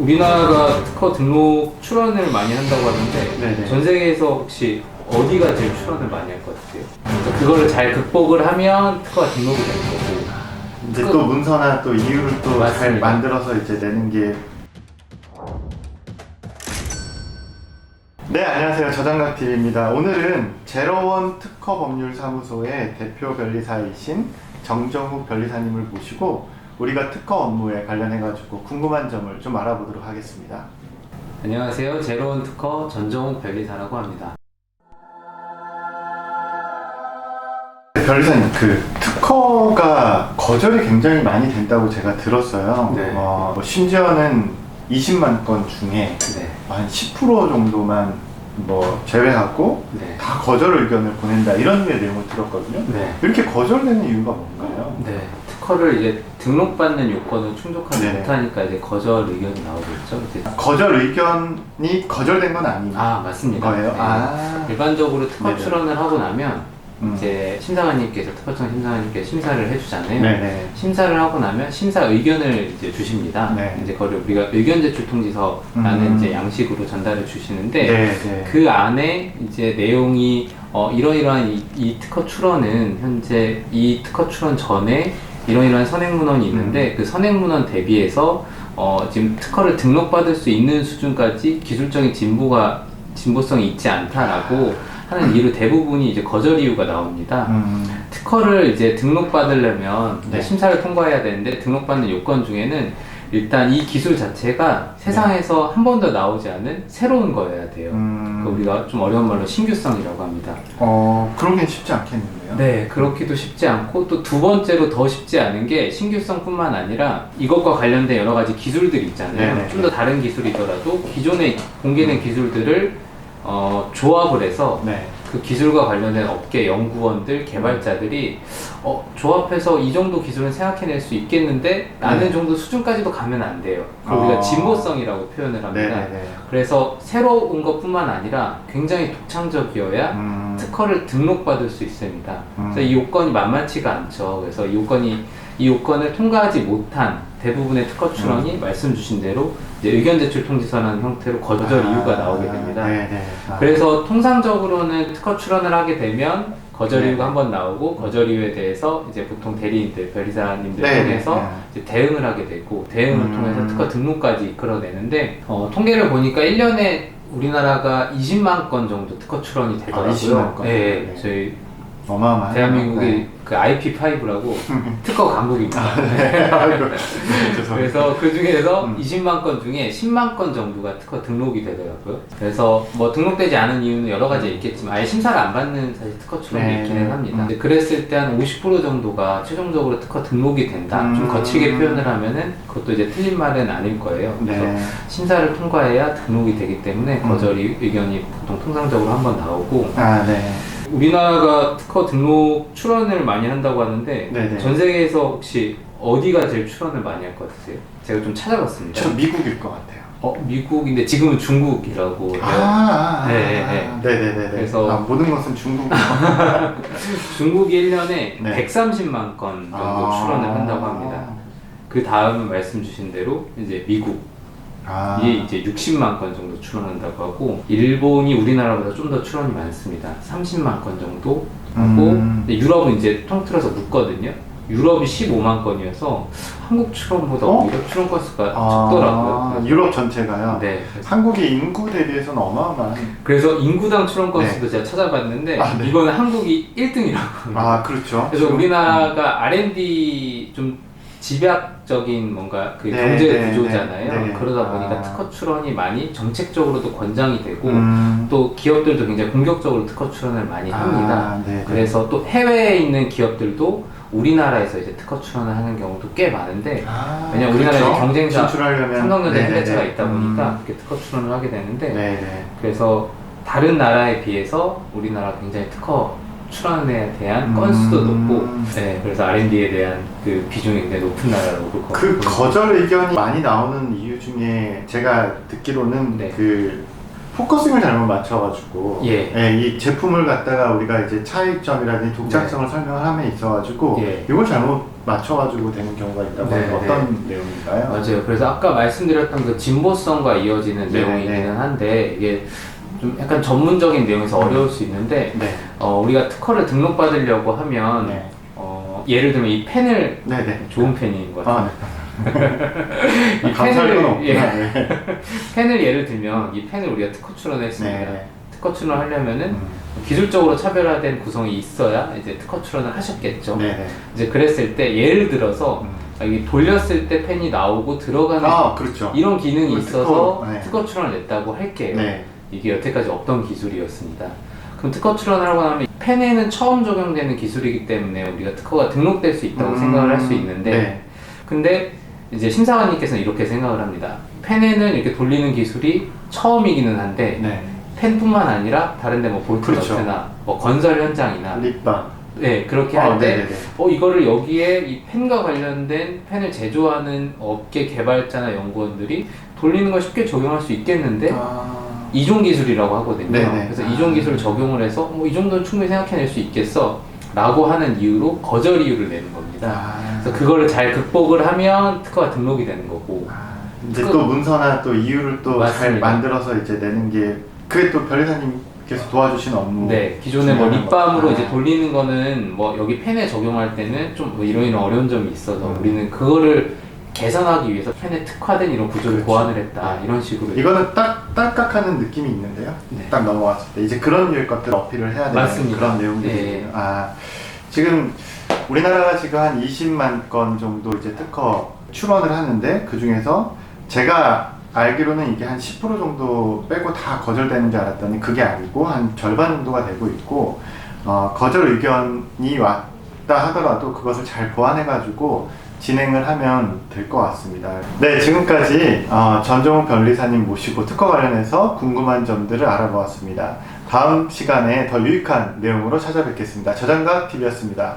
우리나라가 특허 등록 출원을 많이 한다고 하는데 네네. 전 세계에서 혹시 어디가 제일 출원을 많이 할 것 같아요? 그래서 그거를 잘 극복을 하면 특허가 등록이 되는 거고 이제 또 문서나 또 이유를 또 잘 맞습니다. 만들어서 이제 내는 게. 네, 안녕하세요. 저장각TV입니다. 오늘은 제로원 특허법률사무소의 대표 변리사이신 정정욱 변리사님을 모시고 우리가 특허 업무에 관련해가지고 궁금한 점을 좀 알아보도록 하겠습니다. 안녕하세요. 제로원 특허 전정욱 변리사라고 합니다. 변리사님, 그 특허가 거절이 굉장히 많이 된다고 제가 들었어요. 네. 심지어는 20만 건 중에 네. 한 10% 정도만 뭐 제외하고 네. 다 거절 의견을 보낸다, 이런 류의 내용을 들었거든요. 네. 이렇게 거절되는 이유가 뭔가요? 네. 특허를 이제 등록받는 요건을 충족하지 네네. 못하니까 이제 거절 의견이 나오겠죠. 이제 거절 의견이 거절된 건 아닌 맞습니다. 거예요? 네. 일반적으로 특허 네네. 출원을 하고 나면 이제 심사관님께서 특허청 심사관님께서 심사를 해주잖아요. 네네. 심사를 하고 나면 심사 의견을 이제 주십니다. 네. 이제 그걸 우리가 의견 제출 통지서라는 이제 양식으로 전달해 주시는데 네. 그 안에 이제 내용이 이러이러한 이 특허 출원은 현재 이 특허 출원 전에 이러이러한 선행 문헌이 있는데 그 선행 문헌 대비해서 지금 특허를 등록받을 수 있는 수준까지 기술적인 진보성이 있지 않다라고 하는 이유로 대부분이 이제 거절 이유가 나옵니다. 특허를 이제 등록받으려면 네. 심사를 통과해야 되는데 등록받는 요건 중에는 일단 이 기술 자체가 세상에서 한 번도 나오지 않은 새로운 거여야 돼요. 그러니까 우리가 좀 어려운 말로 신규성이라고 합니다. 그러긴 쉽지 않겠는데요? 네, 그렇기도 쉽지 않고 또 두 번째로 더 쉽지 않은 게 신규성뿐만 아니라 이것과 관련된 여러 가지 기술들이 있잖아요. 네네. 좀 더 다른 기술이더라도 기존에 공개된 기술들을 조합을 해서 네. 그 기술과 관련된 업계 연구원들, 개발자들이 조합해서 이 정도 기술은 생각해낼 수 있겠는데 라는 정도 수준까지도 가면 안 돼요. 그걸 우리가 진보성이라고 표현을 합니다. 네네네. 그래서 새로운 것뿐만 아니라 굉장히 독창적이어야 특허를 등록받을 수 있습니다. 그래서 이 요건이 만만치가 않죠. 그래서 이 요건을 통과하지 못한 대부분의 특허 출원이 말씀 주신 대로 이제 의견 제출 통지서라는 형태로 거절 이유가 나오게 됩니다. 네네. 그래서 통상적으로는 특허 출원을 하게 되면 거절 네. 이유가 한번 나오고 거절 이유에 대해서 이제 보통 대리인들, 변리사님들 네. 통해서 네. 이제 대응을 하게 되고 대응을 통해서 특허 등록까지 이끌어내는데 통계를 보니까 1년에 우리나라가 20만 건 정도 특허 출원이 되더라고요. 20만 건? 네, 네. 저희 어마어마해요. 대한민국의 네. 그 IP5라고 특허 강국입니다. 아이고, 죄송합니다. 그래서 그 중에서 20만 건 중에 10만 건 정도가 특허 등록이 되더라고요. 그래서 뭐 등록되지 않은 이유는 여러 가지 있겠지만 아예 심사를 안 받는 사실 특허 출원이 네. 있기는 합니다. 근데 그랬을 때 한 50% 정도가 최종적으로 특허 등록이 된다. 좀 거칠게 표현을 하면은 그것도 이제 틀린 말은 아닐 거예요. 그래서 네. 심사를 통과해야 등록이 되기 때문에 거절 의견이 보통 통상적으로 한번 나오고 네. 우리나라가 특허 등록 출원을 많이 한다고 하는데 네네. 전 세계에서 혹시 어디가 제일 출원을 많이 할 것 같으세요? 제가 좀 찾아봤습니다. 저 미국일 것 같아요. 미국인데 지금은 중국이라고 해요. 네네네. 그래서 모든 것은 중국. 중국이 1년에 네. 130만 건 정도 출원을 한다고 합니다. 그 다음 말씀 주신 대로 이제 미국이 이제 60만 건 정도 출원한다고 하고 일본이 우리나라보다 좀 더 출원이 많습니다. 30만 건 정도 하고 근데 유럽은 이제 통틀어서 묻거든요. 유럽이 15만 건이어서 한국 출원보다 오히려 출원 건수가 적더라고요. 유럽 전체가요? 네. 한국의 인구 대비해서는 어마어마한. 그래서 인구당 출원 건수도 제가 찾아봤는데 네. 이거는 한국이 1등이라고 합니다. 그렇죠. 그래서 우리나라가 R&D 좀 집약적인 뭔가 그 네, 경제 네, 구조잖아요. 네, 네. 그러다 보니까 특허 출원이 많이 정책적으로도 권장이 되고 또 기업들도 굉장히 공격적으로 특허 출원을 많이 합니다. 네. 그래서 또 해외에 있는 기업들도 우리나라에서 이제 특허 출원을 하는 경우도 꽤 많은데 왜냐면 우리나라에 그렇죠. 경쟁사 진출하려면 삼성전자, 네네네. 현대차가 있다 보니까 그렇게 특허 출원을 하게 되는데 네네. 그래서 다른 나라에 비해서 우리나라 굉장히 특허 출원에 대한 건수도 높고 그래서 R&D에 대한 그 비중이 굉장히 높은 나라라고 볼 것 같아요. 그 거절 의견이 많이 나오는 이유 중에 제가 듣기로는 네. 그 포커싱을 잘못 맞춰가지고 이 제품을 갖다가 우리가 이제 차이점이라든지 독창성을 설명을 함에 있어가지고 이걸 잘못 맞춰가지고 되는 경우가 있다고 네, 하는데 어떤 내용인가요? 맞아요. 그래서 아까 말씀드렸던 그 진보성과 이어지는 네, 내용이기는 한데 이게 좀 약간 전문적인 내용에서 어려울 수 있는데 네. 우리가 특허를 등록받으려고 하면 네. 예를 들면 이 펜을 네네. 좋은 펜인 것 같아요. 이 감사할 건 없구나. 예, 네. 펜을 예를 들면 이 펜을 우리가 특허 출원했습니다. 네. 특허 출원하려면은 음. 기술적으로 차별화된 구성이 있어야 이제 특허 출원을 하셨겠죠. 네네. 이제 그랬을 때 예를 들어서 여기 돌렸을 때 펜이 나오고 들어가는 그렇죠. 이런 기능이 그 있어서 네. 특허 출원을 냈다고 할게요. 네. 이게 여태까지 없던 기술이었습니다. 그럼 특허 출원을 하고 나면 펜에는 처음 적용되는 기술이기 때문에 우리가 특허가 등록될 수 있다고 생각을 할 수 있는데 네. 근데 이제 심사관님께서는 이렇게 생각을 합니다. 펜에는 이렇게 돌리는 기술이 처음이기는 한데 네. 펜뿐만 아니라 다른데 뭐 볼트 그렇죠. 너트나 뭐 건설 현장이나 립밤. 네 그렇게 할 때 네네네. 이거를 여기에 이 펜과 관련된 펜을 제조하는 업계 개발자나 연구원들이 돌리는 걸 쉽게 적용할 수 있겠는데 이종 기술이라고 하거든요. 네네. 그래서 이종 기술을 적용을 해서 뭐 이 정도는 충분히 생각해낼 수 있겠어 라고 하는 이유로 거절 이유를 내는 겁니다. 그래서 그거를 잘 극복을 하면 특허가 등록이 되는 거고 이제 또 문서나 또 이유를 또 잘 맞습니다. 만들어서 이제 내는 게 그게 또 변리사님께서 도와주신 업무. 네, 기존에 뭐 중요한 립밤으로 거. 이제 돌리는 거는 뭐 여기 펜에 적용할 때는 좀 뭐 이런 어려운 점이 있어서 우리는 그거를 개선하기 위해서 펜에 특화된 이런 구조를 그렇죠. 고안을 했다 이런 식으로 이거는 딱 딸깍하는 느낌이 있는데요. 네. 딱 넘어왔을 때 이제 그런 류의 것들 어필을 해야 되는 맞습니다. 그런 내용들이 네. 있네요. 지금 우리나라가 지금 한 20만 건 정도 이제 특허 출원을 하는데 그 중에서 제가 알기로는 이게 한 10% 정도 빼고 다 거절되는 줄 알았더니 그게 아니고 한 절반 정도가 되고 있고 거절 의견이 왔다 하더라도 그것을 잘 보완해가지고 진행을 하면 될 것 같습니다. 네, 지금까지 전종욱 변리사님 모시고 특허 관련해서 궁금한 점들을 알아보았습니다. 다음 시간에 더 유익한 내용으로 찾아뵙겠습니다. 저장각 TV였습니다.